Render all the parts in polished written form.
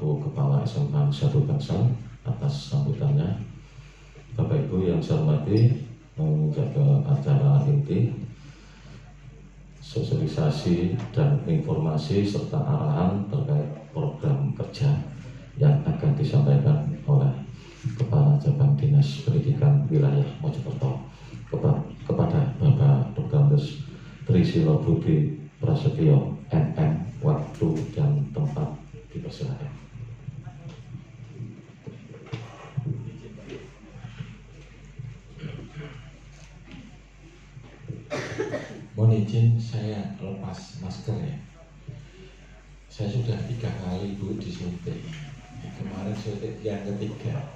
selaku Kepala SMA Satu Tangsel atas sambutannya. Bapak Ibu yang saya hormati, menjaga acara inti, sosialisasi dan informasi serta arahan terkait program kerja yang akan disampaikan oleh Kepala Cabang Dinas Pendidikan Wilayah Mojokerto kepada Bapak Dr. Trisilo Budi Prasetyo MM. Waktu dan tempat dipersilakan. Mohon izin saya lepas masker ya. Saya sudah 3 kali Bu disuntik. Kemarin suntik yang ketiga.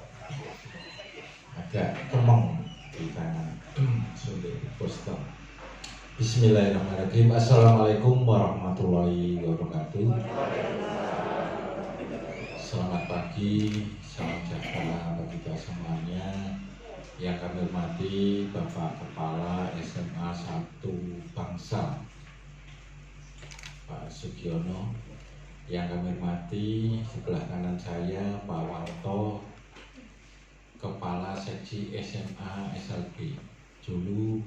Agak kemeng di tangan. Suntik booster. Bismillahirrahmanirrahim. Assalamualaikum warahmatullahi wabarakatuh. Selamat pagi, salam sejahtera bagi kita semuanya. Yang kami hormati Bapak Kepala SMA 1 Tangsel Pak Sugiono. Yang kami hormati sebelah kanan saya Pak Warto, Kepala Seksi SMA SLB, dulu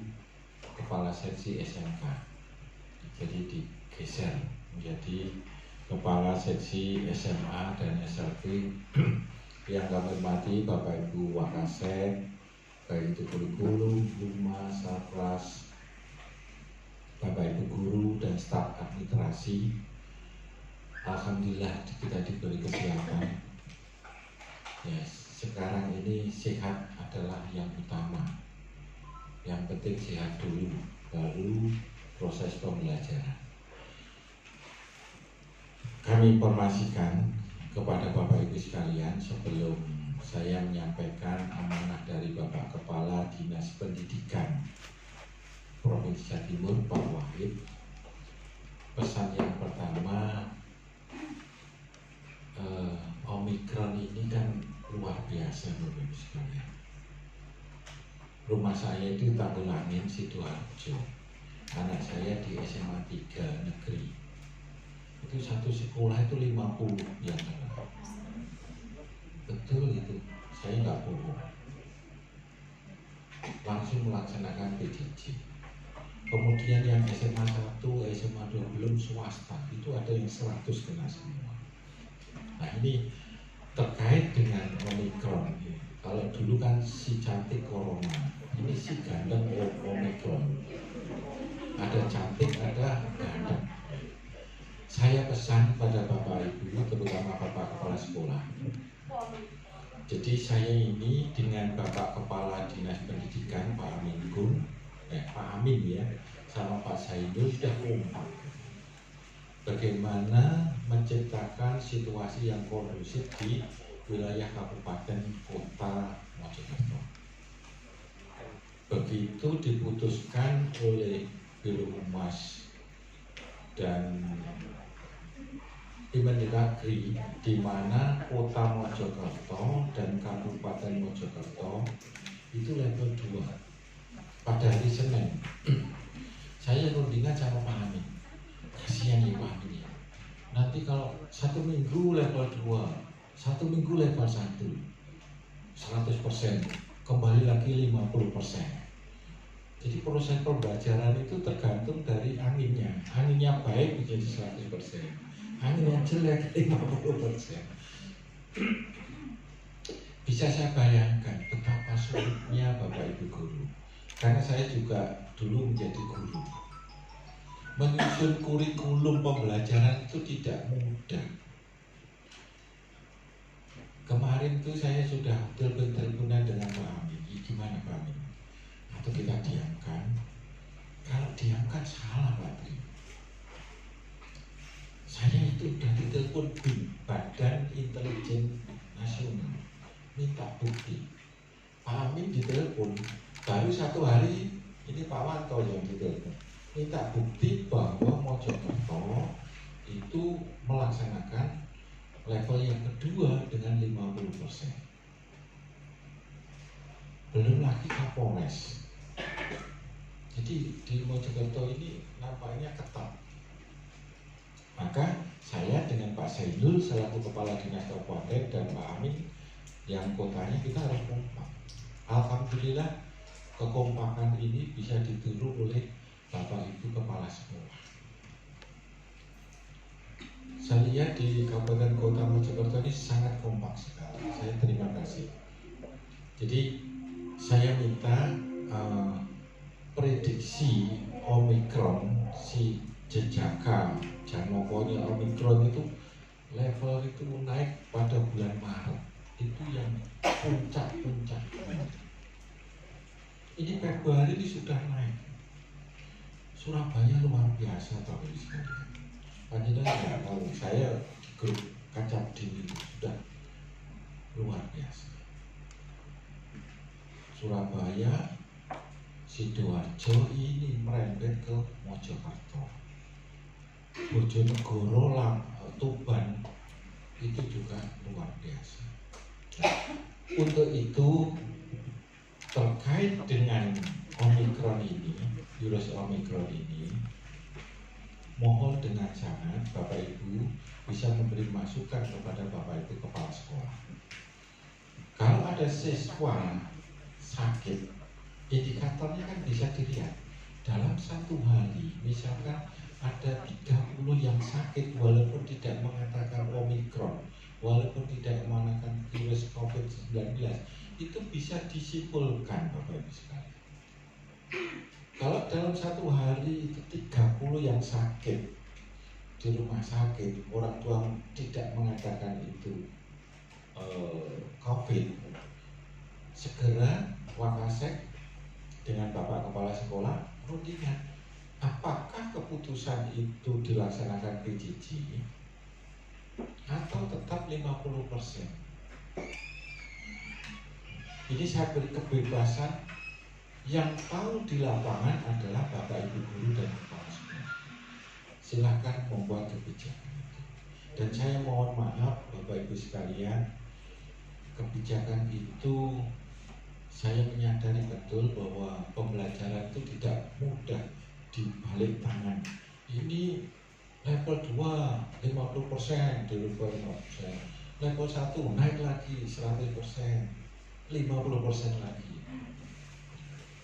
Kepala Seksi SMK, jadi digeser menjadi Kepala Seksi SMA dan SLB. Yang kami hormati Bapak Ibu Wakasek, baik itu kurikulum, humas, sarpras, Bapak Ibu guru dan staf administrasi. Alhamdulillah kita diberi kesehatan. Ya, sekarang ini sehat adalah yang utama. Yang penting sehat dulu, baru proses pembelajaran. Kami informasikan kepada Bapak Ibu sekalian sebelum saya menyampaikan amanah dari Bapak Kepala Dinas Pendidikan Provinsi Jawa Timur, Pak Wahid. Pesan yang pertama, Omikron ini kan luar biasa Bapak Ibu sekalian. Rumah saya itu Tanggulangin, Sidoarjo. Anak saya di SMA 3 negeri. Itu satu sekolah itu 50 yang ada. Betul itu, saya nggak bohong. Langsung melaksanakan PJJ. Kemudian yang SMA 1, SMA 2 belum swasta, itu ada yang 100 kena semua. Nah ini terkait dengan Omikron. Kalau dulu kan si cantik corona, ini si ganteng Omikron. Ada cantik, ada ganteng. Saya pesan pada Bapak Ibu, terutama Bapak Kepala Sekolah. Jadi saya ini dengan Bapak Kepala Dinas Pendidikan Pak Amin Gun, Pak Amin ya, sama Pak Saidul sudah kompak. Bagaimana menciptakan situasi yang kondusif di wilayah Kabupaten Kota Mojokerto. Begitu diputuskan oleh Biro Humas dan Kemendagri, di mana Kota Mojokerto dan Kabupaten Mojokerto itu level 2 pada hari Senin. Saya rundingan sama Pak Amin, kasihan ya Pak Amin, nanti kalau 1 minggu level 2, 1 minggu level 1, 100%, kembali lagi 50%. Jadi proses pembelajaran itu tergantung dari anginnya. Anginnya baik menjadi 100%, angin yang jelek 50%. Bisa saya bayangkan betapa sulitnya Bapak Ibu guru. Karena saya juga dulu menjadi guru. Menyusun kurikulum pembelajaran itu tidak mudah. Kemarin tuh saya sudah teleponan dengan Pak Amin. Gimana Pak Amin? Atau kita diamkan? Kalau diamkan salah Pak Amin. Saya itu sudah ditelepon BIN, Badan Intelijen Nasional, minta bukti. Pak Amin ditelepon, baru 1 hari ini Pak Wanto yang ditelepon, minta bukti bahwa Mojokerto itu melaksanakan level yang kedua dengan 50%. Belum lagi Kapolres. Jadi di Mojokerto ini nampaknya ketat. Maka saya dengan Pak Zainul selaku Kepala Dinas Kabupaten dan Pak Amin yang kotanya, kita harus kompak. Alhamdulillah kekompakan ini bisa ditiru oleh Bapak Ibu Kepala Sekolah. Saya lihat di Kabupaten Kota Mojokerto ini sangat kompak sekali. Saya terima kasih. Jadi saya minta prediksi Omikron, si jejaka Janmoko-nya Omikron itu level itu naik pada bulan Maret. Itu yang puncak-puncak. Ini Februari ini sudah naik. Surabaya luar biasa Bapak Ibu sekalian. Panjenengan nggak tahu, saya di grup Kacap Dini sudah luar biasa. Surabaya, Sidoarjo ini merembet ke Mojokerto, Bojonegoro, Tuban itu juga luar biasa. Untuk itu terkait dengan Omikron ini, virus Omikron ini, mohon dengan sangat Bapak Ibu bisa memberi masukan kepada Bapak Ibu Kepala Sekolah. Kalau ada siswa sakit, indikatornya kan bisa dilihat dalam satu hari. Misalkan ada 30 yang sakit walaupun tidak mengatakan Omikron, walaupun tidak mengatakan virus COVID-19, itu bisa disimpulkan Bapak Ibu sekalian. Kalau dalam satu hari itu 30 yang sakit di rumah sakit, orang tua tidak mengatakan itu COVID, segera Wakasek dengan Bapak Kepala Sekolah rundingan. Apakah keputusan itu dilaksanakan PJJ atau tetap 50%? Ini saya beri kebebasan. Yang tahu di lapangan adalah Bapak Ibu guru dan kepala sekolah. Silakan membuat kebijakan itu. Dan saya mohon maaf Bapak Ibu sekalian, kebijakan itu saya menyadari betul bahwa pembelajaran itu tidak mudah dibalik tangan. Ini level 2 50% di level 50%. Level 1 naik lagi 100%, 50% lagi.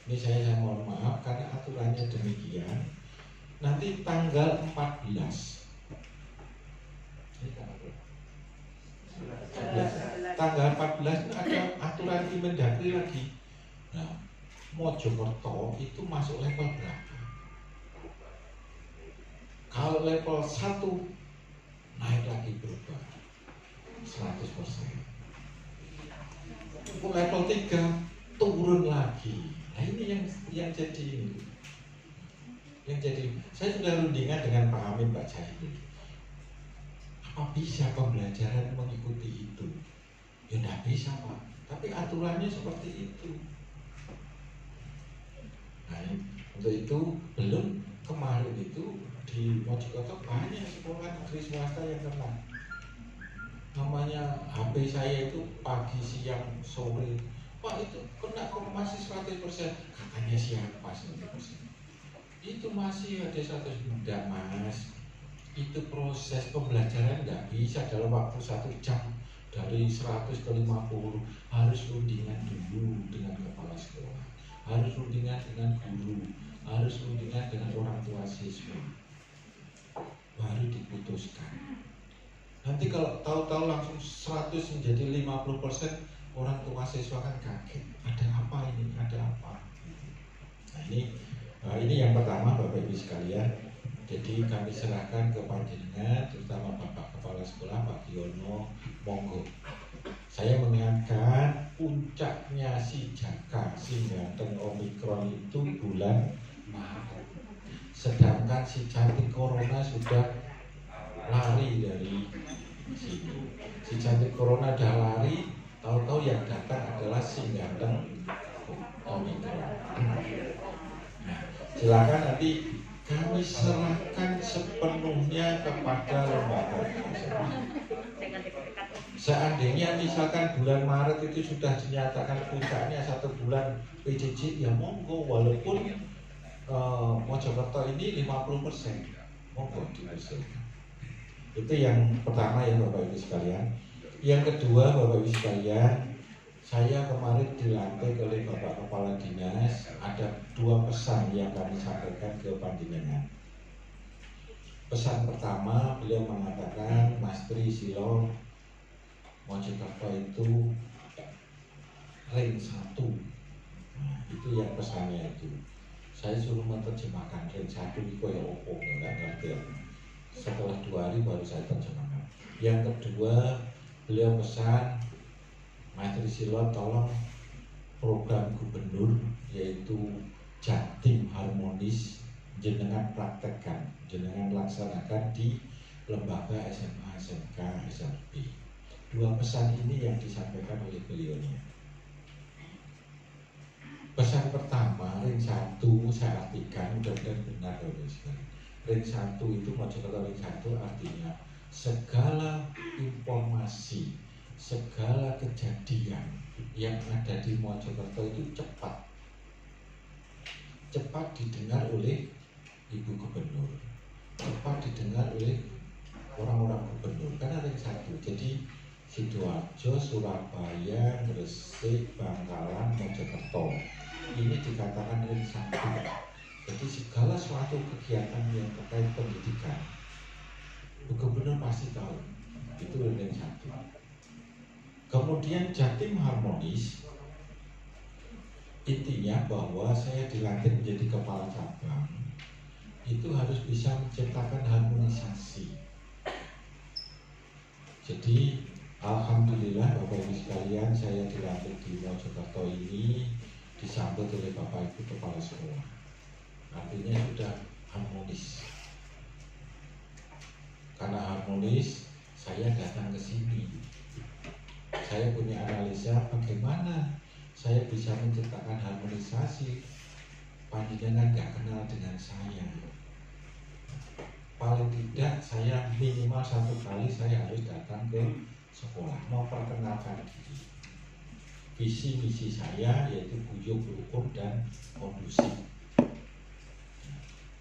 Ini saya mohon maaf karena aturannya demikian. Nanti tanggal 14 tanggal 14 itu ada aturan Kemendagri lagi. Nah, Mojokerto itu masuk level berapa? Kalau level 1 naik lagi berubah 100%. Level 3 turun lagi. Nah ini yang jadi ini. Yang jadi, saya sudah rundingan dengan Pak Amin, Pak Zainul. Apa bisa pembelajaran mengikuti itu? Ya tidak bisa Pak. Tapi aturannya seperti itu. Nah, untuk itu belum kemarin itu di Mojokerto banyak sekolah negeri swasta yang kena. Namanya HP saya itu pagi, siang, sore. Pak itu kena kok masih 100%. Katanya siapa 100%? Itu masih ada 100%. Enggak Mas. Itu proses pembelajaran nggak bisa dalam waktu 1 jam dari 100 ke 50. Harus rundingan dulu dengan kepala sekolah, harus rundingan dengan guru, harus rundingan dengan orang tua siswa, baru diputuskan. Nanti kalau tahu-tahu langsung 100 menjadi 50%, orang tua siswa kan kaget. Ada apa ini? Ada apa? Nah ini yang pertama Bapak Ibu sekalian. Jadi kami serahkan ke panjenengan, terutama Bapak Kepala Sekolah Pak Giono, monggo. Saya mengingatkan puncaknya si jaka, si ganteng Omikron itu bulan Maret. Sedangkan si cantik Corona sudah lari dari sini. Si cantik Corona sudah lari, tahu-tahu yang datang adalah si ganteng Omikron. Nah, silakan nanti kami serahkan sepenuhnya kepada lembaga tersebut. Seandainya misalkan bulan Maret itu sudah dinyatakan puncaknya 1 bulan PJJ, ya monggo, walaupun Mojokerto ini 50%, monggo diusulkan. Itu yang pertama ya Bapak Ibu sekalian. Yang kedua Bapak Ibu sekalian, saya kemarin dilantik oleh Bapak Kepala Dinas, ada 2 pesan yang kami sampaikan ke panjenengan. Pesan pertama, beliau mengatakan Mas Tri Silo, Mojokerto itu ring 1. Nah, itu yang pesannya itu. Saya suruh menerjemahkan ring 1 itu ya opo, nggak ngerti. Setelah 2 hari baru saya terjemahkan. Yang kedua, beliau pesan Mas Tri Silo tolong program gubernur yaitu Jatim Harmonis jenengan praktekkan, jenengan laksanakan di lembaga SMA, SMK, SLB. 2 pesan ini yang disampaikan oleh beliaunya. Pesan pertama, ring 1 saya artikan mudah-mudahan benar Bapak sekalian. Ring 1 itu Mojokerto ring 1 artinya segala informasi, segala kejadian yang ada di Mojokerto itu cepat didengar oleh Ibu Gubernur, cepat didengar oleh orang-orang gubernur karena ring 1. Jadi Sidoarjo, Surabaya, Gresik, Bangkalan, Mojokerto ini dikatakan ring 1. Jadi segala suatu kegiatan yang terkait pendidikan Ibu Gubernur pasti tahu, itu ring 1. Kemudian Jatim Harmonis, intinya bahwa saya dilantik menjadi kepala cabang itu harus bisa menciptakan harmonisasi. Jadi alhamdulillah Bapak Ibu sekalian, saya dilantik di Mojokerto ini disambut oleh Bapak Ibu kepala sekolah. Artinya sudah harmonis. Karena harmonis, saya datang ke sini. Saya punya analisa bagaimana saya bisa menciptakan harmonisasi. Panjenengan gak kenal dengan saya. Paling tidak saya minimal 1 kali saya harus datang ke sekolah, mau perkenalkan diri. Visi misi saya yaitu guyub rukun dan kondusif.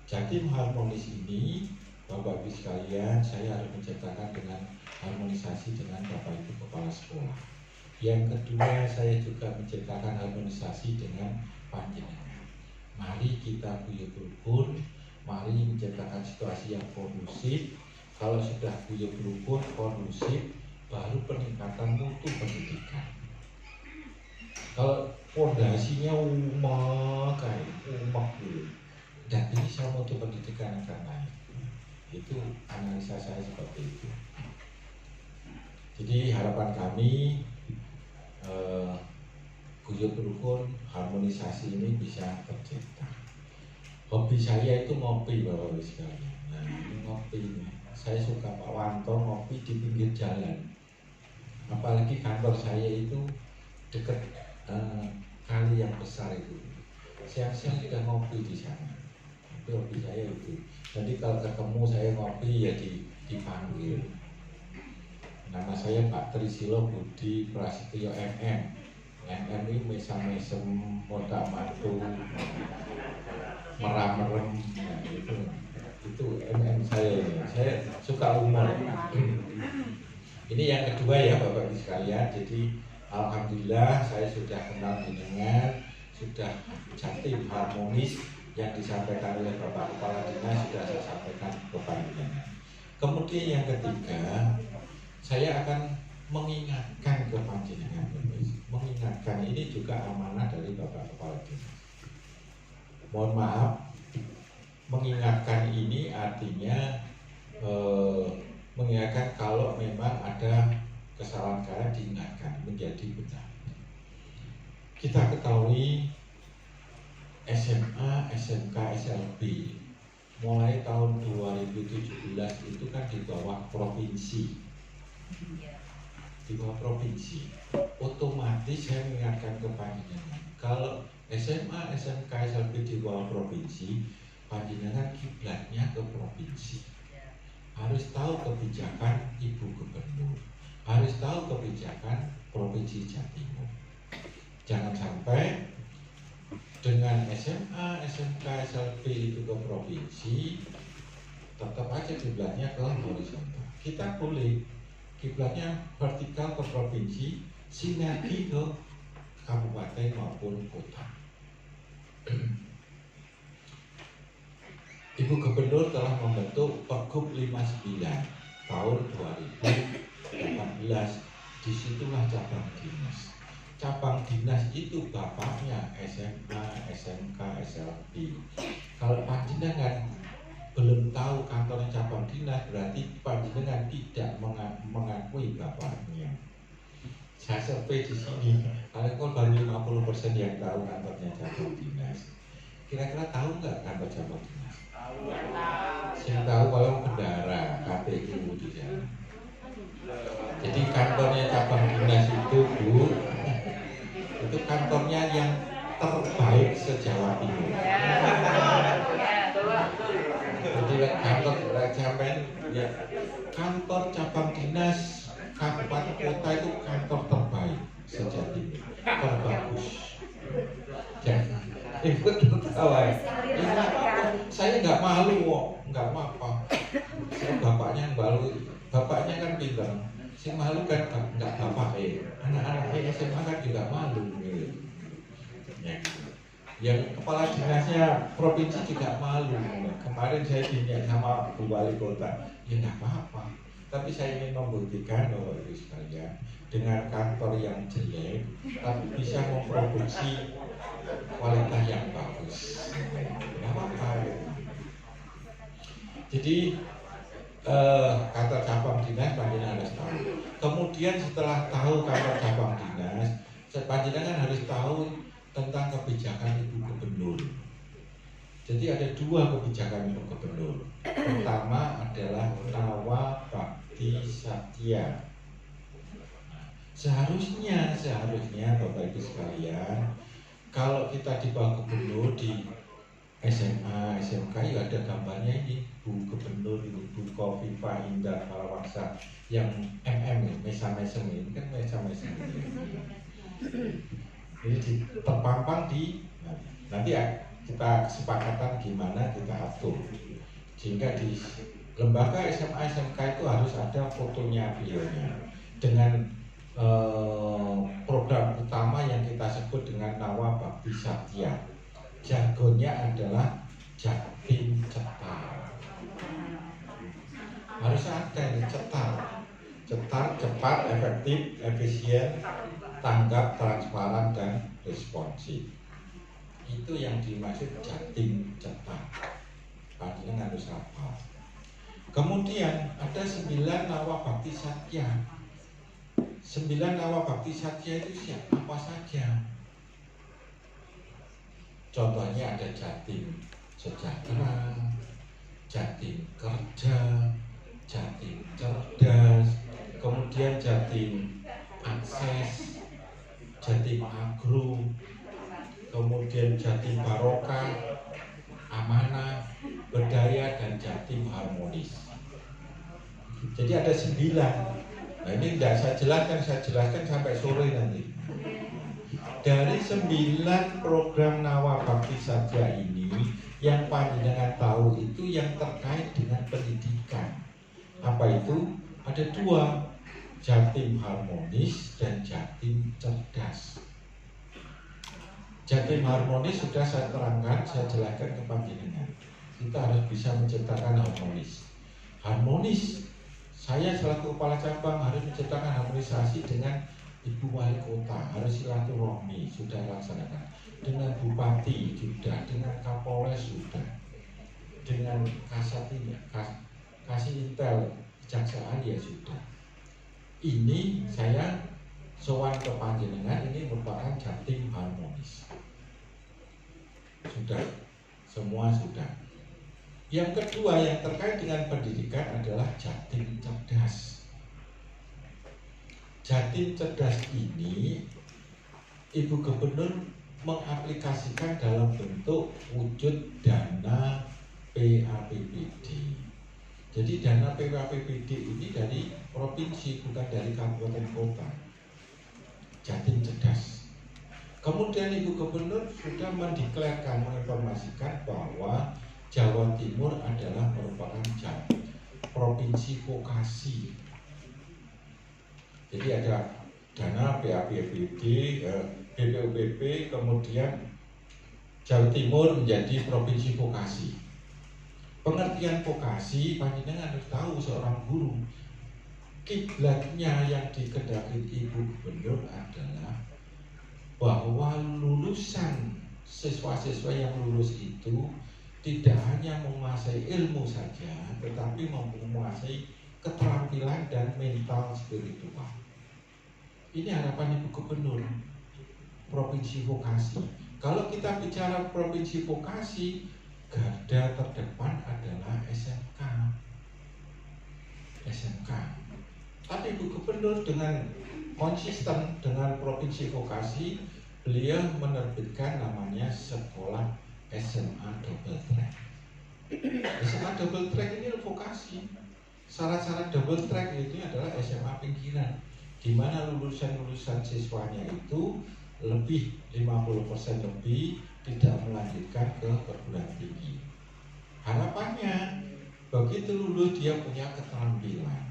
Jatim Harmonis ini Bapak Ibu sekalian, saya harus menciptakan dengan harmonisasi dengan Bapak Ibu kepala sekolah. Yang kedua, saya juga menciptakan harmonisasi dengan panjenengan. Mari kita guyub rukun, mari menciptakan situasi yang kondusif. Kalau sudah guyub rukun, kondusif, baru peningkatan mutu pendidikan. Kalau fondasinya umak dulu, dan bisa mutu pendidikan akan naik. Itu analisa saya seperti itu. Jadi harapan kami guyub rukun, harmonisasi ini bisa tercipta. Hobi saya itu ngopi Bapak Ibu sekalian. Nah ini ngopi ini. Saya suka Pak Wanto ngopi di pinggir jalan. Apalagi kantor saya itu dekat kali yang besar itu. Siang-siang kita ngopi di sana. Itu hobi saya itu. Jadi kalau ketemu saya ngopi ya dipanggil. Nama saya Pak Tri Silo Budi Prasetyo MM. MM ini mesam-mesem, moda matu, merem-merem, nah, itu MM saya ini. Saya suka humor. Ini yang kedua ya Bapak Ibu sekalian. Jadi alhamdulillah saya sudah kenal dengan, sudah Jatim Harmonis yang disampaikan oleh Bapak Kepala Dinas sudah saya sampaikan ke panjenengan. Kemudian yang ketiga, saya akan mengingatkan ke panjenengan. Mengingatkan ini juga amanah dari Bapak Kepala Dinas. Mohon maaf, mengingatkan ini artinya mengingatkan kalau memang ada kesalahan diingatkan menjadi benar. Kita ketahui SMA, SMK, SLB mulai tahun 2017 itu kan di bawah provinsi. Di bawah provinsi. Otomatis saya mengingatkan ke panjenengan, kalau SMA, SMK, SLB di bawah provinsi, panjenengan kiblatnya ke provinsi. Harus tahu kebijakan Ibu Gubernur, harus tahu kebijakan Provinsi Jawa Timur. Jangan sampai dengan SMA, SMK, SLB itu ke provinsi, tetap aja kiblatnya ke horizontal. Kita boleh kiblatnya vertikal ke provinsi, sinergi ke kabupaten maupun kota. Ibu Gubernur telah membentuk Pergub 59 tahun 2018. Disitulah cabang dinas. Cabang dinas itu bapaknya SMA, SMK, SLB. Kalau panjenengan belum tahu kantornya cabang dinas, berarti panjenengan tidak mengakui bapaknya. Saya survei di sini, kalian baru 50% yang tahu kantornya cabang dinas. Kira-kira tahu nggak kantor cabang dinas? Saya tahu kalau bendara, KPU di sana. Jadi kantornya cabang dinas itu, Bu, itu kantornya yang terbaik se-Jawa Timur. Jadi kantor sampean ya, kantor cabang dinas kabupaten kota itu kantor terbaik se-Jawa Timur, terbagus. Jadi ikut tertawa. Saya nggak malu kok, nggak apa-apa. Saya bapaknya malu, bapaknya kan pintar. Si malu kan nggak bapak anak-anaknya SMA kan juga malu gitu. Ya. Yang kepala dinasnya provinsi juga malu. Kemarin saya dinyak sama Bu Wali Kota, ya nggak apa-apa. Tapi saya ingin membuktikan bahwa itu sekalian dengan kantor yang jelek, tapi bisa memproduksi kualitas yang bagus. Nggak apa-apa. Gitu. Jadi kantor cabang dinas panjenengan harus tahu. Kemudian setelah tahu kantor cabang dinas, panjenengan harus tahu tentang kebijakan Ibu Gubernur. Jadi ada dua kebijakan Ibu Gubernur. Pertama adalah Nawa Bakti Satya. Seharusnya Bapak Ibu sekalian, kalau kita di bawah gubernur di SMA, SMK ya ada gambarnya ini Bu Gubernur, Bu Khofifah Indar Parawansa yang mesam-mesem ini kan mesam-mesem ini terpampang di nanti kita kesepakatan gimana kita atur sehingga di lembaga SMA SMK itu harus ada fotonya beliaunya dengan program utama yang kita sebut dengan Nawa Bakti Satya. Jargonnya adalah Jatim Cetar. Harus ada ini cetar, cepat, efektif, efisien, tanggap, transparan dan responsif. Itu yang dimaksud Jatim Cetar. Panjenengan harus hafal. Kemudian ada 9 Nawa Bakti Satya. 9 Nawa Bakti Satya itu apa saja? Contohnya ada Jatim Sejahtera, Jatim Kerja, Jatim Cerdas, kemudian Jatim Akses, Jatim Agro, kemudian Jatim Barokah, Amanah, Berdaya, dan Jatim Harmonis. Jadi ada 9. Nah ini tidak saya jelaskan sampai sore nanti. Dari 9 program Nawa Bakti Satya ini, yang panjenengan tahu itu yang terkait dengan pendidikan. Apa itu? Ada 2, Jatim Harmonis dan Jatim Cerdas. Jatim Harmonis sudah saya terangkan, saya jelaskan ke panjenengan. Kita harus bisa menciptakan harmonis. Harmonis, saya selaku kepala cabang harus menciptakan harmonisasi dengan Ibu Wali Kota, harus silaturahmi, sudah laksanakan. Dengan Bupati sudah, dengan Kapolres sudah, dengan Kasatinya, Kasih Intel, Kejaksaan ya sudah. Ini saya sowan ke panjenengan, ini merupakan Jatim Harmonis. Sudah, semua sudah. Yang kedua yang terkait dengan pendidikan adalah Jatim Cerdas. Jatim Cerdas ini Ibu Gubernur mengaplikasikan dalam bentuk wujud dana PAPBD. Jadi dana PAPBD ini dari provinsi, bukan dari kabupaten kota. Jatim Cerdas. Kemudian Ibu Gubernur sudah mendeklarasikan, menginformasikan bahwa Jawa Timur adalah merupakan provinsi vokasi. Jadi ada dana BAPBD, BPUPP, kemudian Jawa Timur menjadi provinsi vokasi. Pengertian vokasi, panjenengan harus tahu seorang guru, kiblatnya yang dikehendaki Ibu Gubernur adalah bahwa lulusan siswa-siswa yang lulus itu tidak hanya menguasai ilmu saja, tetapi menguasai keterampilan dan mental spiritual. Ini harapan Ibu Gubernur Provinsi Vokasi. Kalau kita bicara Provinsi Vokasi, garda terdepan adalah SMK. Tapi Ibu Gubernur dengan konsisten dengan Provinsi Vokasi, beliau menerbitkan namanya Sekolah SMA Double Track. SMA Double Track ini vokasi. Syarat-syarat double track itu adalah SMA pinggiran, di mana lulusan siswanya itu lebih 50% lebih tidak melanjutkan ke perguruan tinggi. Harapannya begitu lulus dia punya keterampilan.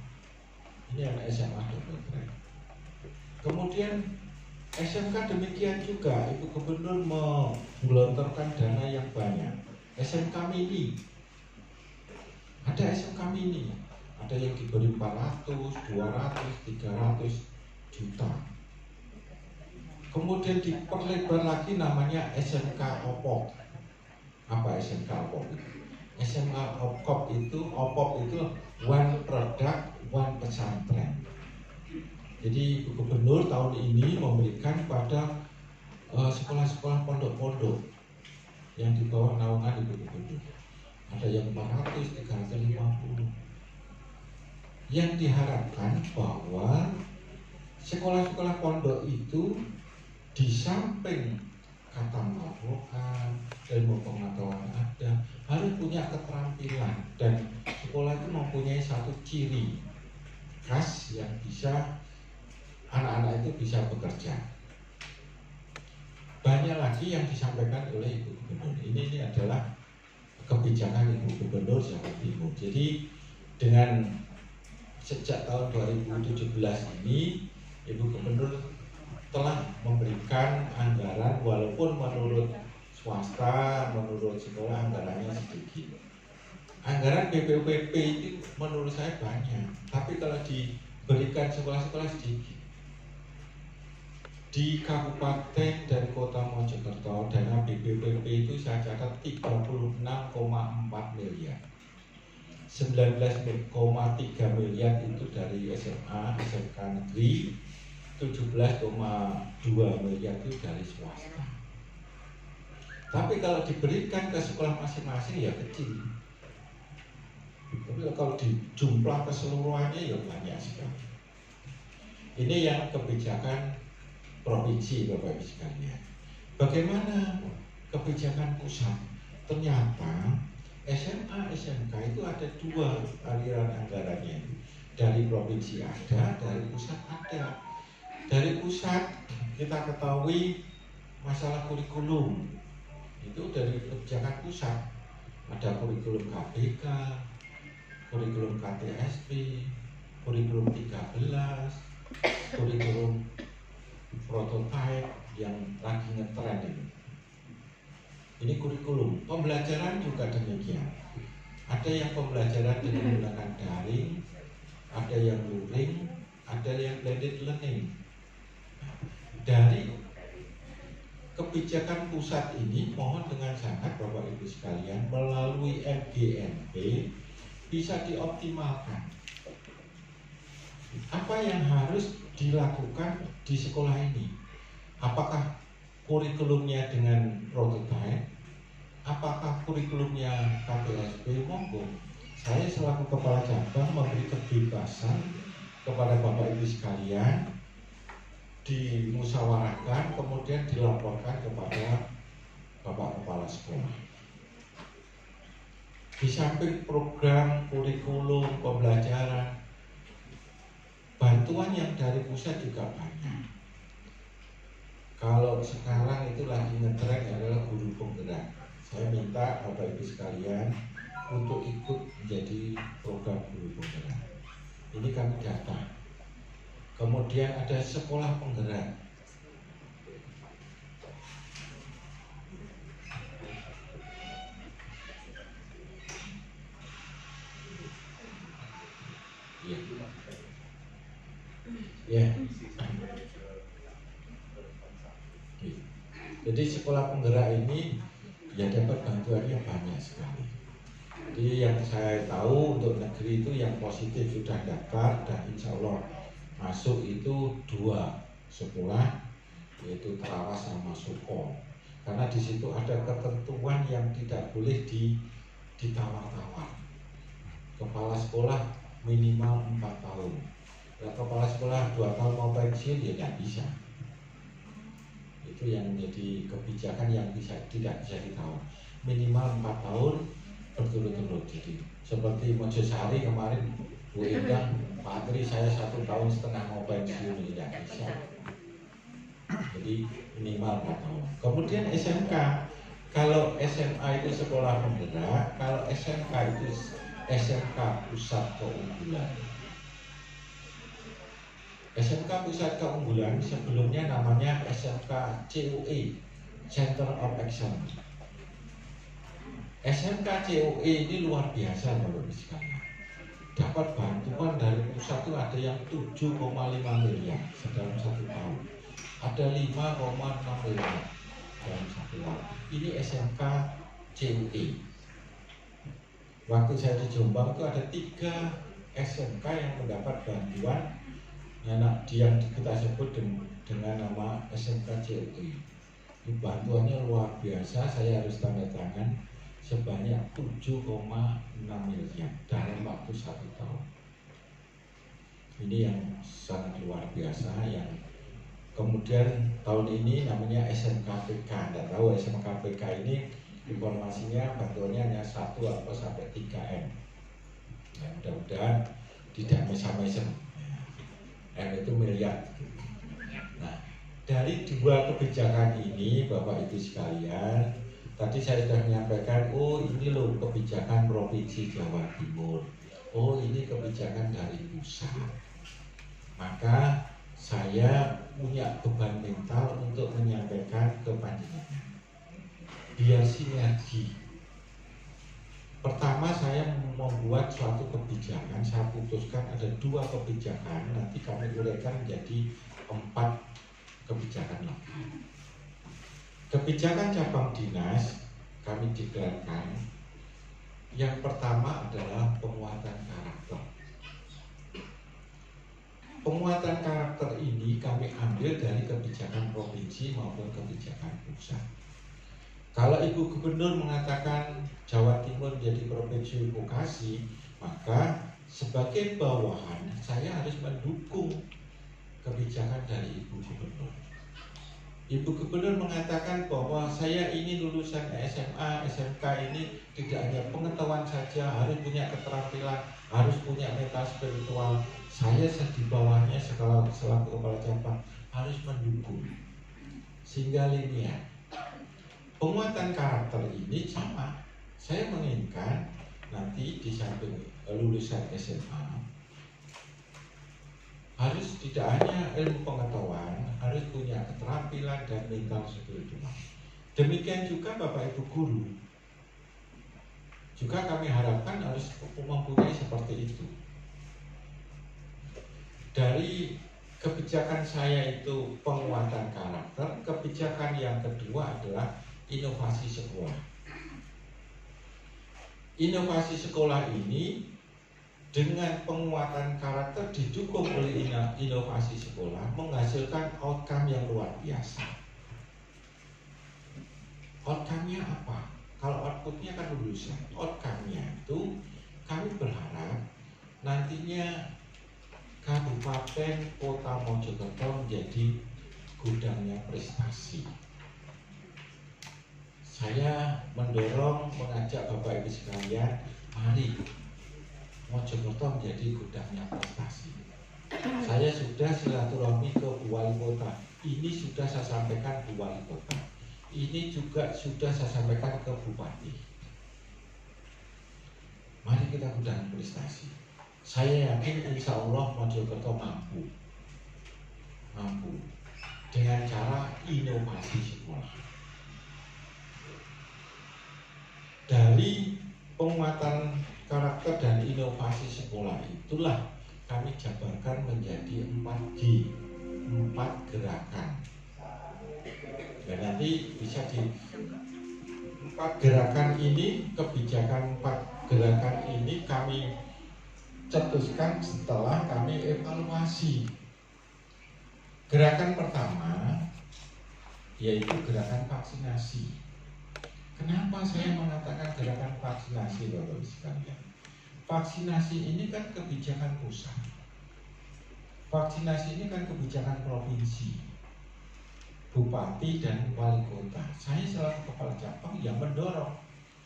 Ini adalah SMA double track. Kemudian SMK demikian juga, Ibu Gubernur menggelontorkan dana yang banyak. SMK mini, ada SMK mini, ada yang diberi 400, 200, 300 juta. Kemudian diperlebar lagi namanya SMK OPOP. Apa SMK OPOP itu? SMK OPOP itu One Product One Pesantren. Jadi Ibu Gubernur tahun ini memberikan pada sekolah-sekolah pondok-pondok yang di bawah naungan Ibu Gubernur. Ada yang 400, 350. Yang diharapkan bahwa sekolah-sekolah pondok itu di samping kata Al-Quran, ilmu pengetahuan ada, harus punya keterampilan, dan sekolah itu mempunyai satu ciri khas yang bisa anak-anak itu bisa bekerja. Banyak lagi yang disampaikan oleh Ibu Gubernur. Ini adalah kebijakan Ibu Gubernur Jawa Timur. Jadi dengan sejak tahun 2017 ini Ibu Gubernur telah memberikan anggaran, walaupun menurut swasta, menurut sekolah anggarannya sedikit. Anggaran BPUPP itu menurut saya banyak, tapi kalau diberikan sekolah-sekolah sedikit. Di Kabupaten dan Kota Mojokerto, dana BPUPP itu saya catat 36,4 miliar. 19,3 miliar itu dari SMA, SMK negeri, 17,2 miliar itu dari swasta. Tapi kalau diberikan ke sekolah masing-masing ya kecil. Tapi kalau dijumlah keseluruhannya ya banyak sekali. Ini yang kebijakan provinsi, Bapak Ibu sekalian. Bagaimana kebijakan pusat? Ternyata SMA, SMK itu ada dua aliran anggarannya. Dari provinsi ada, dari pusat ada. Dari pusat kita ketahui masalah kurikulum itu dari kebijakan pusat. Ada kurikulum KBK, kurikulum KTSP, kurikulum 13, kurikulum prototype yang lagi ngetren ini. Ini kurikulum. Pembelajaran juga demikian. Ada yang pembelajaran dengan menggunakan daring, ada yang luring, ada yang blended learning. Dari kebijakan pusat ini, mohon dengan sangat Bapak Ibu sekalian, melalui MGMP bisa dioptimalkan. Apa yang harus dilakukan di sekolah ini? Apakah kurikulumnya dengan prototype? Apakah kurikulumnya KTSP? Monggo. Saya selaku kepala cabang memberi kebebasan kepada Bapak Ibu sekalian, dimusyawarahkan, kemudian dilaporkan kepada Bapak Kepala Sekolah. Di samping program kurikulum pembelajaran, bantuan yang dari pusat juga banyak. Kalau sekarang itu lagi ngetren adalah guru penggerak. saya minta Bapak Ibu sekalian untuk ikut menjadi program guru penggerak. Ini kami data. Kemudian ada sekolah penggerak. Ya. Jadi sekolah penggerak ini ya dapat bantuannya banyak sekali. Jadi yang saya tahu untuk negeri itu yang positif sudah dapat dan insya Allah masuk itu 2 sekolah, yaitu Terawas sama Suko. Karena di situ ada ketentuan yang tidak boleh ditawar-tawar. Kepala sekolah minimal 4 tahun. Ya, kepala sekolah 2 tahun mau pensiun ya nggak bisa. Itu yang menjadi kebijakan yang tidak bisa ditawar. Minimal 4 tahun berturut-turut. Jadi seperti Mojosari kemarin Bu Endang, Pak Tri, saya 1,5 tahun mau pensiun, tidak bisa. Jadi minimal 4 tahun. Kemudian SMK, kalau SMA itu sekolah penggerak, kalau SMK itu SMK Pusat Keunggulan. SMK Pusat Keunggulan sebelumnya namanya SMK CUE, Center of Excellence. SMK CUE ini luar biasa Bapak Ibu sekalian. Dapat bantuan dari pusat itu ada yang 7,5 miliar dalam 1 tahun. Ada 5,6 miliar dalam 1 tahun. Ini SMK CUE. Waktu saya di Jombang itu ada 3 SMK yang mendapat bantuan yang kita sebut dengan nama SMK CUE. Bantuannya luar biasa, saya harus tanda tangan sebanyak 7,6 miliar dalam waktu 1 tahun. Ini yang sangat luar biasa. Yang kemudian tahun ini namanya SMKPK. Anda tahu SMKPK ini informasinya bantuannya hanya 1 atau sampai 3 M. Ya, mudah-mudahan tidak mesam-mesam. M itu miliar. Nah, dari 2 kebijakan ini Bapak Ibu sekalian, tadi saya sudah menyampaikan, oh ini loh kebijakan Provinsi Jawa Timur, oh ini kebijakan dari pusat. Maka saya punya beban mental untuk menyampaikan ke panjenengan biar sinergi. Pertama saya membuat suatu kebijakan, saya putuskan ada 2 kebijakan, nanti kami uraikan menjadi 4 kebijakan lagi. Kebijakan cabang dinas kami deklarasikan. Yang pertama adalah penguatan karakter. Penguatan karakter ini kami ambil dari kebijakan provinsi maupun kebijakan pusat. Kalau Ibu Gubernur mengatakan Jawa Timur menjadi provinsi vokasi, maka sebagai bawahan saya harus mendukung kebijakan dari Ibu Gubernur. Ibu Gubernur mengatakan bahwa saya ini lulusan SMA, SMK ini tidak hanya pengetahuan saja, harus punya keterampilan, harus punya mental spiritual. Saya di bawahnya selaku kepala cabang harus mendukung sehingga linear. Penguatan karakter ini sama. Saya menginginkan nanti di samping lulusan SMA harus tidak hanya ilmu pengetahuan, harus punya keterampilan dan mental spiritual. Demikian juga Bapak Ibu guru. Juga kami harapkan harus mempunyai seperti itu. Dari kebijakan saya itu penguatan karakter, kebijakan yang kedua adalah inovasi sekolah. Inovasi sekolah ini dengan penguatan karakter didukung oleh inovasi sekolah menghasilkan outcome yang luar biasa. Outcome-nya apa? Kalau output-nya kan lulusan. Outcome-nya itu kami berharap nantinya Kabupaten Kota Mojokerto menjadi gudangnya prestasi. Saya mendorong, mengajak Bapak Ibu sekalian, mari Mojokerto menjadi gudangnya prestasi. Saya sudah silaturahmi ke Bu Wali Kota. Ini sudah saya sampaikan Bu Wali Kota. ini juga sudah saya sampaikan ke Bupati. Mari kita gunakan prestasi. Saya yakin insya Allah Mojokerto mampu dengan cara inovasi sekolah. Dari penguatan karakter dan inovasi sekolah itulah kami jabarkan menjadi 4G, 4 gerakan. Dan nanti bisa di 4 gerakan ini, kebijakan 4 gerakan ini kami cetuskan setelah kami evaluasi. Gerakan pertama yaitu gerakan vaksinasi. Kenapa saya mengatakan gerakan vaksinasi, Bapak Ibu sekalian? Vaksinasi ini kan kebijakan pusat. Vaksinasi ini kan kebijakan provinsi, bupati dan wali kota. Saya selaku kepala cabang yang mendorong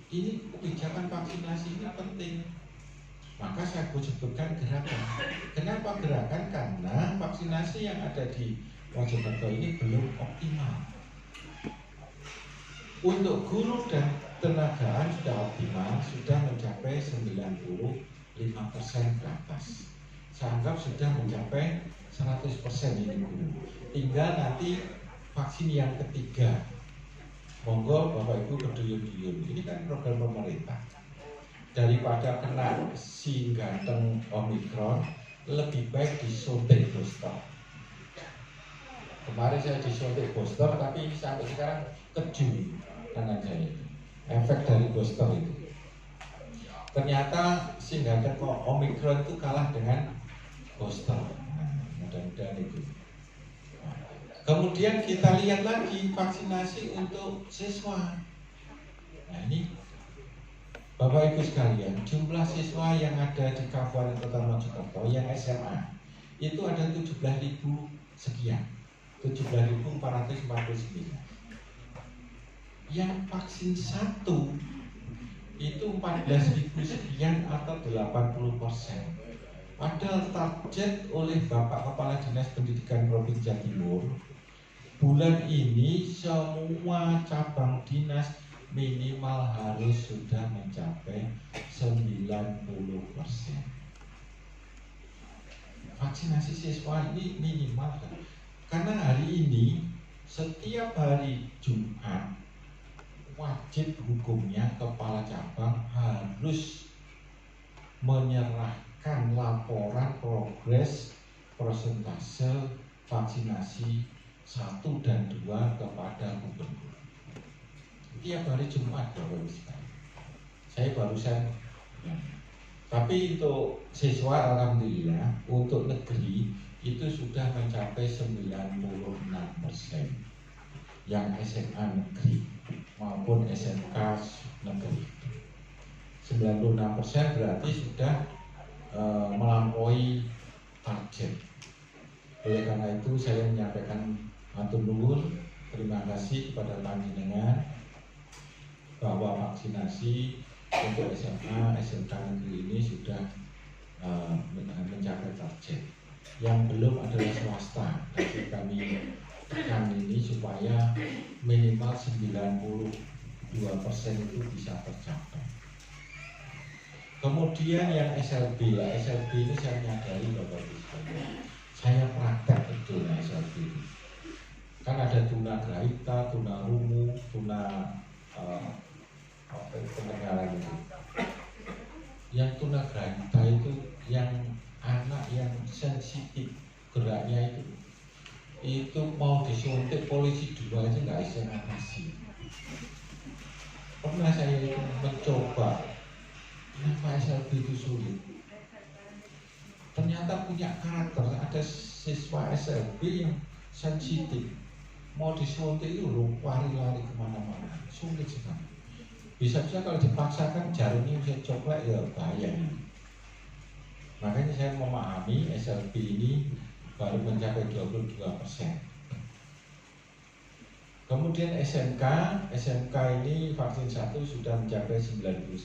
ini kebijakan vaksinasi ini penting. Maka saya sebutkan gerakan. Kenapa gerakan? Karena vaksinasi yang ada di Mojokerto ini belum optimal. Untuk guru dan tenagaan sudah optimal, sudah mencapai 95% ke atas. Saya anggap sudah mencapai 100% ini guru. Tinggal nanti vaksin yang ketiga. Monggo Bapak Ibu berduyun-duyun. Ini kan program pemerintah. Daripada kena si ganteng Omikron, lebih baik disuntik booster. Kemarin saya disuntik booster, tapi sampai sekarang keju tangan saya. Efek dari booster itu. Ternyata si ganteng Omikron itu kalah dengan booster. Nah, mudah-mudahan itu. Kemudian kita lihat lagi vaksinasi untuk siswa. Nah ini Bapak Ibu sekalian, jumlah siswa yang ada di Kabupaten Kota Mojokerto yang SMA itu ada 17.000 sekian, 17.449. Yang vaksin 1 itu 14.000 sekian atau 80%. Padahal target oleh Bapak Kepala Dinas Pendidikan Provinsi Jawa Timur, bulan ini semua cabang dinas minimal harus sudah mencapai 90%. Vaksinasi siswa ini minimal kan? Karena hari ini setiap hari Jumat wajib hukumnya kepala cabang harus menyerahkan laporan progres persentase vaksinasi 1 dan 2 kepada gubernur. Tiap hari Jumat, Bapak Ibu sekalian. Saya barusan tapi untuk siswa alhamdulillah untuk negeri itu sudah mencapai 96% yang SMA negeri maupun SMK negeri. 96% berarti sudah melampaui target. Oleh karena itu saya menyampaikan matur nuwun, terima kasih kepada panjenengan bahwa vaksinasi untuk SMA, SMK negeri ini sudah mencapai target. Yang belum adalah swasta, tapi kami tekan ini supaya minimal 92% itu bisa tercapai. Kemudian yang SLB, SLB itu saya menyadari Bapak Ibu sekalian, saya praktek betul SLB itu. Kan ada tuna grahita, tuna rungu, tuna pendengaran itu. Yang tuna grahita itu yang anak yang sensitif geraknya itu mau disuntik polisi 2 aja nggak bisa ngatasi. Pernah saya itu mencoba, kenapa SLB itu sulit? Ternyata punya karakter. Ada siswa SLB yang sensitif, mau disuntik itu lari-lari kemana-mana, sulit sekali. Bisa-bisa kalau dipaksakan jarumnya bisa coklek ya bahaya. Makanya saya memahami SLB ini baru mencapai 22%. Kemudian SMK ini vaksin 1 sudah mencapai 91%.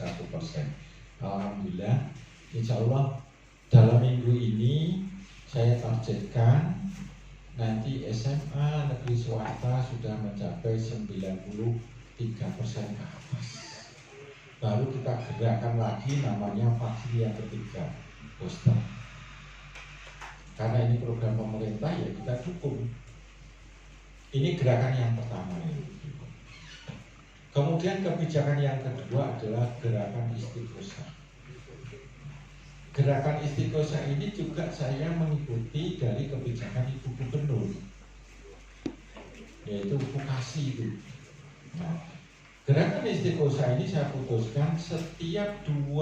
Alhamdulillah, insya Allah dalam minggu ini saya targetkan nanti SMA negeri swasta sudah mencapai 93% ke atas. Baru kita gerakkan lagi namanya vaksin yang ketiga, booster. Karena ini program pemerintah ya kita dukung. Ini gerakan yang pertama ini. Kemudian kebijakan yang kedua adalah gerakan istiqosah. Gerakan istiqosah ini juga saya mengikuti dari kebijakan Ibu Gubernur, yaitu vokasi itu. Nah, gerakan istiqosah ini saya putuskan setiap 2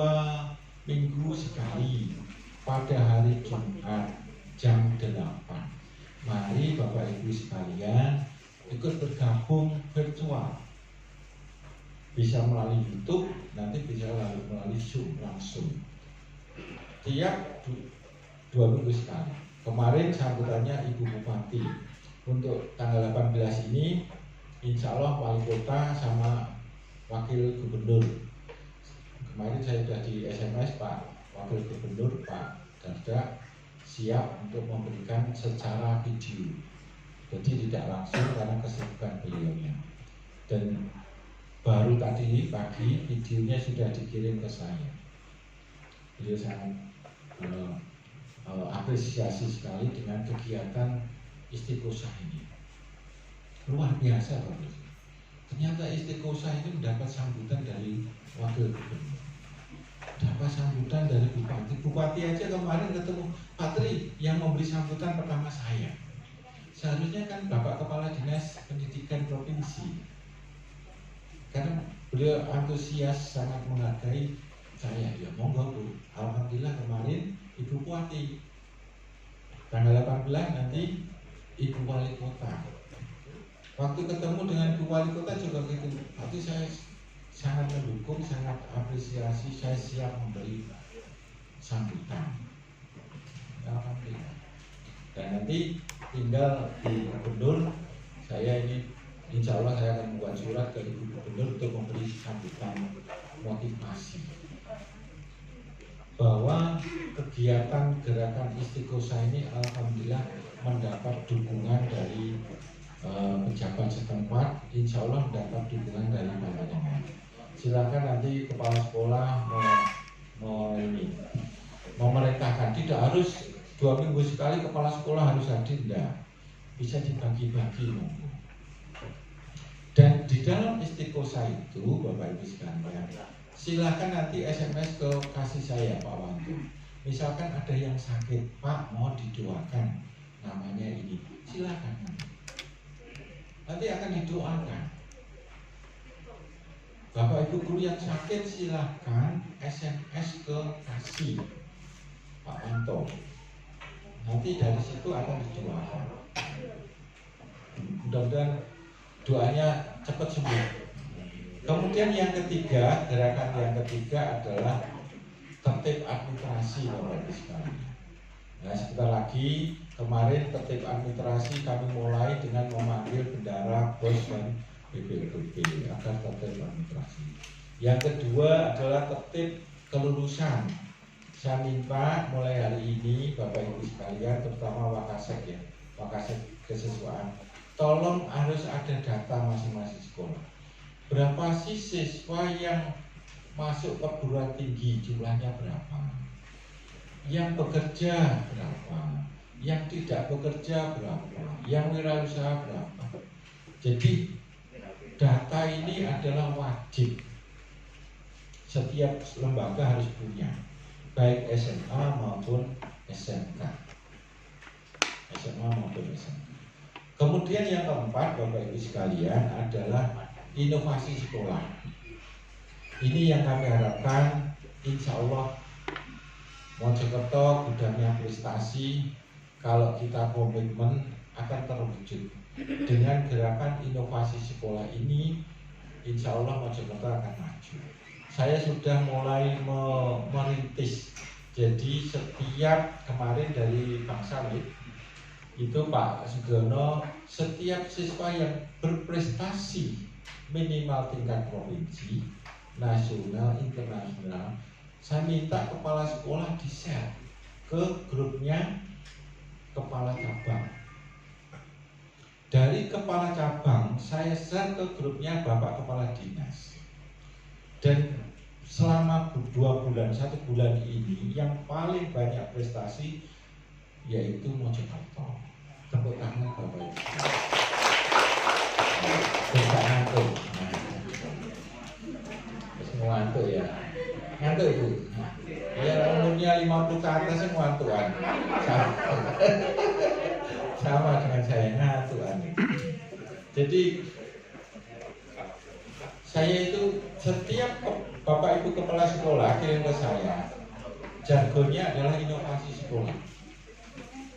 minggu sekali pada hari Jumat jam 8. Mari Bapak Ibu sekalian ikut bergabung virtual. Bisa melalui YouTube, nanti bisa melalui Zoom langsung. Tiap 2 minggu sekali. Kemarin sambutannya Ibu Bupati. Untuk tanggal 18 ini insya Allah wali kota sama wakil gubernur. Kemarin saya sudah di SMS Pak Wakil Gubernur Pak Darda siap untuk memberikan secara video. Jadi tidak langsung karena kesibukan beliaunya. Dan baru tadi pagi videonya sudah dikirim ke saya. Beliau sangat apresiasi sekali dengan kegiatan istiqosah ini. Luar biasa Bapak. Ternyata istiqosah ini mendapat sambutan dari wakil gubernur, dapat sambutan dari bupati. Bupati aja kemarin ketemu Pak Tri yang memberi sambutan pertama saya. Seharusnya kan Bapak Kepala Dinas Pendidikan Provinsi, karena beliau antusias sangat menghargai saya. Ya monggo Bu. Alhamdulillah kemarin Ibu Bupati. Tanggal 18 nanti Ibu Wali Kota. Waktu ketemu dengan Ibu Wali Kota juga gitu. Tapi saya sangat mendukung, sangat apresiasi, saya siap memberi sambutan. Alhamdulillah. Dan nanti tinggal di gubernur, saya ini insya Allah saya akan membuat surat ke Ibu Gubernur untuk memberi sambutan motivasi bahwa kegiatan gerakan istiqosah ini alhamdulillah mendapat dukungan dari pejabat setempat, insya Allah mendapat dukungan dari panjenengan. Silakan nanti kepala sekolah memerintahkan, tidak harus 2 minggu sekali kepala sekolah harus hadir, tidak, bisa dibagi-bagi. Dan di dalam istiqosah itu Bapak Ibu sekalian, silakan nanti SMS ke kasih saya Pak Wanto. Misalkan ada yang sakit, Pak mau didoakan, namanya ini, silakan nanti akan didoakan. Bapak Ibu guru yang sakit silakan SMS ke kasih Pak Wanto. Nanti dari situ akan didoakan. Mudah-mudahan doanya cepat sembuh. Kemudian yang ketiga, gerakan yang ketiga adalah tertib administrasi Bapak Ibu sekalian. Nah, sebentar lagi kemarin tertib administrasi kami mulai dengan memanggil bendara, bos dan BPLBP agar tertib administrasi. Yang kedua adalah tertib kelulusan. Saya minta mulai hari ini Bapak Ibu sekalian, terutama Wakasek ya, Wakasek kesiswaan, tolong harus ada data masing-masing sekolah. Berapa sih siswa yang masuk perguruan tinggi, jumlahnya berapa? Yang bekerja berapa? Yang tidak bekerja berapa? Yang wirausaha berapa? Jadi data ini adalah wajib. Setiap lembaga harus punya, baik SMA maupun SMK. SMA maupun SMK. Kemudian yang keempat Bapak Ibu sekalian adalah inovasi sekolah. Ini yang kami harapkan, insya Allah Mojokerto gudangnya prestasi. Kalau kita komitmen akan terwujud. Dengan gerakan inovasi sekolah ini, insya Allah Mojokerto akan maju. Saya sudah mulai merintis. Jadi setiap kemarin dari Bang Salib itu Pak Sugiono, setiap siswa yang berprestasi minimal tingkat provinsi, nasional, internasional, saya minta kepala sekolah di-share ke grupnya kepala cabang Dari kepala cabang saya share ke grupnya Bapak Kepala Dinas. Dan selama 1 bulan ini yang paling banyak prestasi yaitu Mojokerto. Tepuk tangan Bapak Ibu. Bisa ngantuk. Semua ngantuk ya. Ngantuk Bu. Ya umurnya 50 ke atas semua ngantukan. Sama dengan saya ngantukan. Jadi saya itu setiap Bapak Ibu kepala sekolah kirim ke saya, jargonnya adalah inovasi sekolah.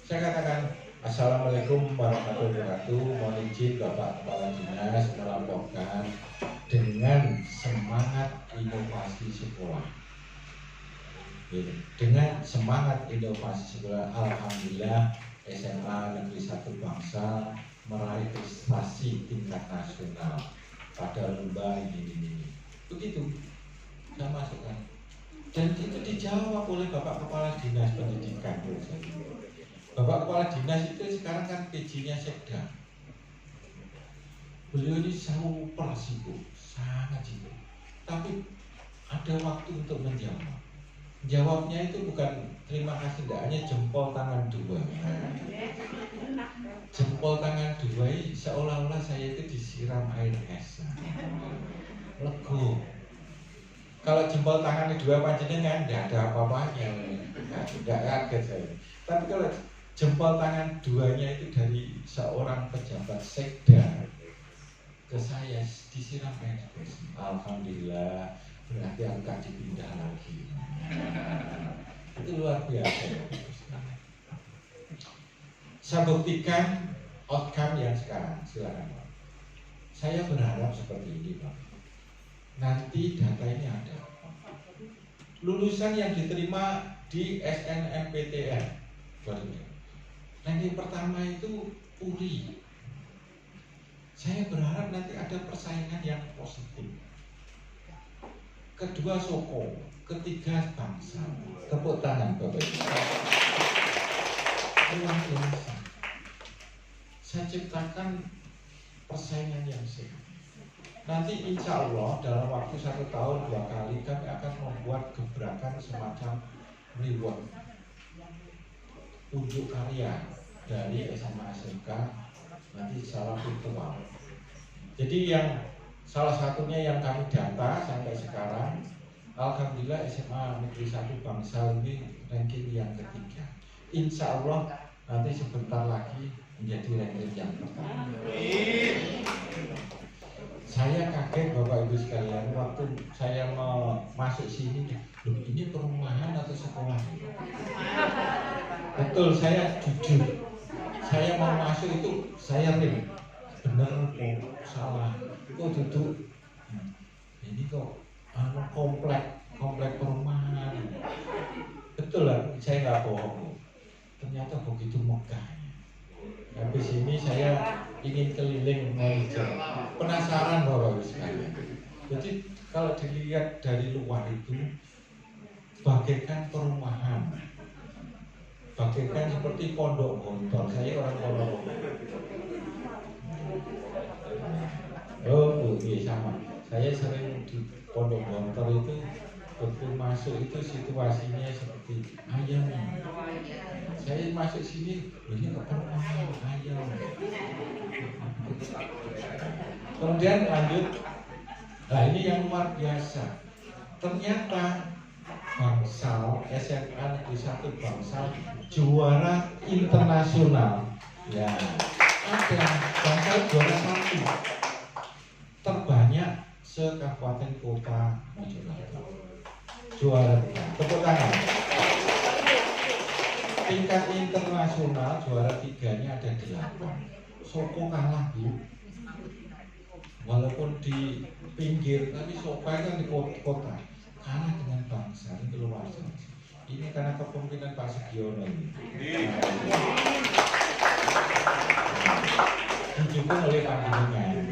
Saya katakan Assalamualaikum warahmatullahi wabarakatuh. Mohon izin Bapak Kepala Dinas melaporkan dengan semangat inovasi sekolah. Dengan semangat inovasi sekolah, alhamdulillah SMA Negeri 1 Bangsal meraih prestasi tingkat nasional pada lomba ini. Begitu saya masukkan. Dan itu dijawab oleh Bapak Kepala Dinas Pendidikan. Bapak Kepala Dinas itu sekarang kan PJ-nya Sekda. Beliau ini super sibuk, sangat sibuk. Tapi ada waktu untuk menjawab. Jawabnya itu bukan terima kasih, tidak hanya jempol tangan 2. Jempol tangan 2 seolah-olah saya itu disiram air es. Lego. Kalau jempol tangan 2 panjenengan tidak ada apa-apanya, tidak kaget saya. Tapi kalau jempol tangan 2-nya itu dari seorang pejabat Sekda ke saya disiram air es. Alhamdulillah, berarti angka dipindah lagi. Itu luar biasa. Saya buktikan outcome yang sekarang. Silakan Pak. Saya berharap seperti ini Pak. Nanti data ini ada. Lulusan yang diterima di SNMPTN ranking pertama itu URI. Saya berharap nanti ada persaingan yang positif. Kedua Soko, ketiga Bangsa. Tepuk tangan Bapak Ibu. Luar biasa. Saya ciptakan persaingan yang sehat. Nanti insya Allah dalam waktu 1 tahun 2 kali kami akan membuat gebrakan semacam reward, unjuk karya dari SMA SMK nanti secara virtual. Jadi yang salah satunya yang kami data sampai sekarang, alhamdulillah SMA Negeri 1 Bangsal ini ranking yang ketiga. Insya Allah nanti sebentar lagi menjadi ranking yang pertama. Saya kaget Bapak Ibu sekalian waktu saya mau masuk sini, loh ini perumahan atau sekolah? Betul, saya jujur. Saya mau masuk itu saya real. Bener kok salah. Kok duduk? Ini kok komplek perumahan. Betul lah, saya nggak bohong. Ternyata begitu megahnya. Habis ini saya ingin keliling mengajar. Penasaran Bapak Ibu sekalian. Jadi kalau dilihat dari luar itu bagaikan perumahan, bagaikan seperti Pondok Gontor. Saya orang Pondok Gontor. Oh Bu, iya sama. Saya sering di Pondok Gontor itu waktu masuk itu situasinya seperti ayam. Saya masuk sini, ini perumahan ayam. Kemudian lanjut. Nah ini yang luar biasa. Ternyata Bangsal, SMA Negeri 1 Bangsal juara internasional. Ya, ada Bangsal juara 1 terbanyak se-Kabupaten Kota Mojokerto. Juara 3. Tepuk tangan. Tingkat internasional juara 3-nya ada 8. Soko kalah Bu. Walaupun di pinggir, tapi Soko kan di kota. Kalah dengan Bangsa, ini luar biasa. Ini karena kepemimpinan Pak Sugiono ini. Didukung oleh panjenengan.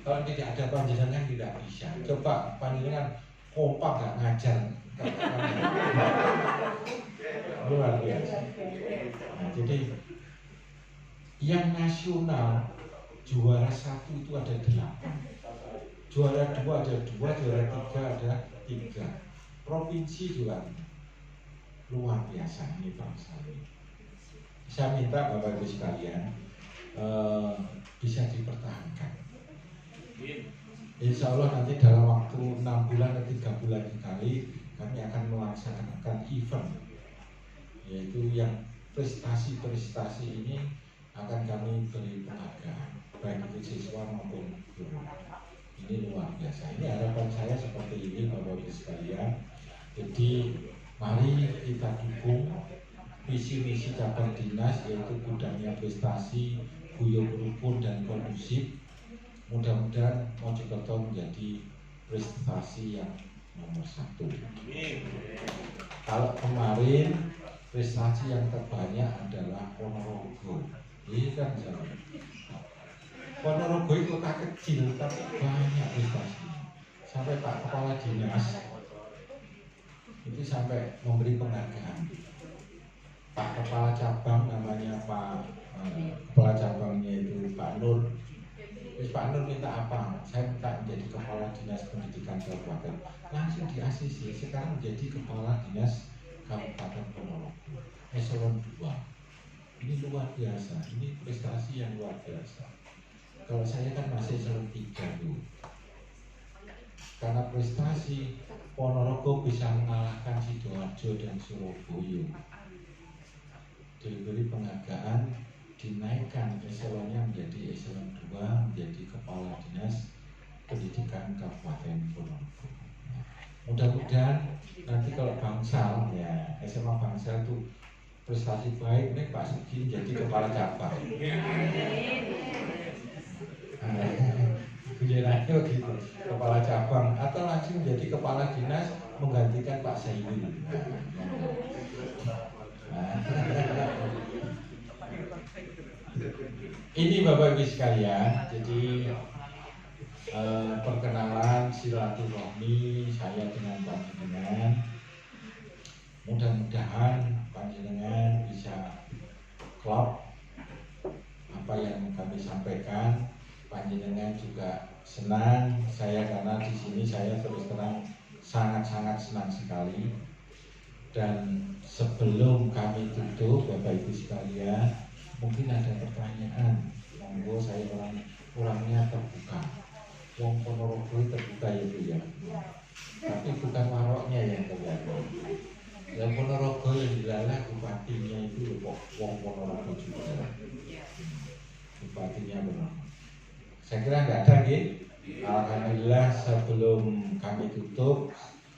Kalau tidak ada panjenengan tidak bisa. Coba panjenengan kompak gak ngajar. Luar biasa. Nah, jadi Yang nasional juara 1 itu ada 8, juara 2 ada 2, juara 3 ada 3. Provinsi juga luar biasa ini bangsa ini. Saya minta Bapak Ibu sekalian bisa dipertahankan. Insya Allah nanti dalam waktu 6 bulan atau 3 bulan sekali kami akan melaksanakan event, yaitu yang prestasi-prestasi ini akan kami beri penghargaan baik itu siswa maupun guru. Ini luar biasa. Ini harapan saya seperti ini Bapak Ibu sekalian. Jadi mari kita dukung visi misi cabang dinas, yaitu gudangnya prestasi, guyub rukun dan kondusif. Mudah-mudahan Mojokerto menjadi prestasi yang nomor 1. Kalau kemarin prestasi yang terbanyak adalah Ponorogo. Ini kan jalan. Ponorogo itu kota kecil tapi banyak prestasinya. Sampai Pak Kepala Dinas itu sampai memberi penghargaan. Pak Kepala Cabang namanya Kepala Cabangnya itu Pak Nur. Terus Pak Nur minta apa? Saya minta menjadi Kepala Dinas Pendidikan Kabupaten. Langsung di ACC, sekarang menjadi Kepala Dinas Kabupaten Ponorogo eselon 2. Ini luar biasa, ini prestasi yang luar biasa. Kalau saya kan masih eselon 3 dulu. Karena prestasi Ponorogo bisa mengalahkan Sidoarjo dan Surabaya. Diberi penghargaan, dinaikkan eselonnya menjadi eselon 2, menjadi Kepala Dinas Pendidikan Kabupaten Ponorogo. Mudah-mudahan nanti kalau Bangsal, ya SMA Bangsal itu prestasi baik, nih Pak Sugi jadi Kepala Cabang. Gilirannya gitu, Kepala Cabang atau langsung menjadi Kepala Dinas menggantikan Pak Sayyid. Ini Bapak Ibu sekalian, jadi perkenalan silaturahmi saya dengan panjenengan. Mudah-mudahan panjenengan bisa klop apa yang kami sampaikan. Panjenengan juga senang, saya karena di sini saya terus terang sangat-sangat senang sekali. Dan sebelum kami tutup, Bapak Ibu sekalian, mungkin ada pertanyaan. Monggo, saya orangnya terbuka. Wong Ponorogo terbuka ya Bu ya. Tapi bukan waroknya yang terbuka. Yang Ponorogo yang dilalah bupatinya itu Wong Ponorogo juga. Bupatinya benar. Saya kira nggak ada gitu. Alhamdulillah sebelum kami tutup,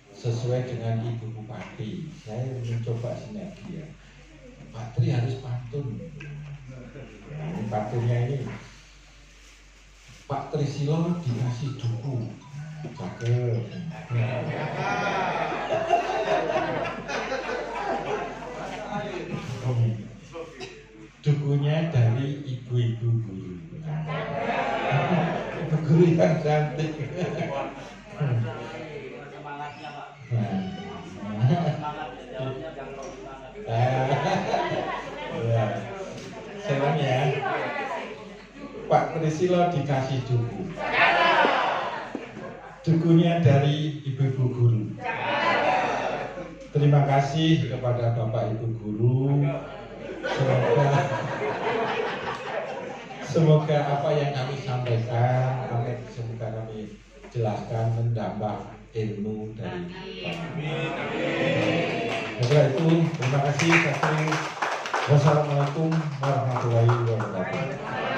sesuai dengan Ibu Bupati, saya mencoba sinergi ya. Pak Tri harus pantun. Nah, ini pantunnya ini. Pak Trisilo dikasih duku. Cakep. Dukunya dari ibu-ibu guru. Ibu guru yang cantik. Sekarang ya, Pak Trisilo dikasih duku. Dukunya dari ibu-ibu guru. Terima kasih kepada Bapak Ibu guru. Semoga apa yang kami sampaikan, semoga kami jelaskan menambah ilmu dari kami. Setelah itu, terima kasih. Wassalamualaikum warahmatullahi wabarakatuh.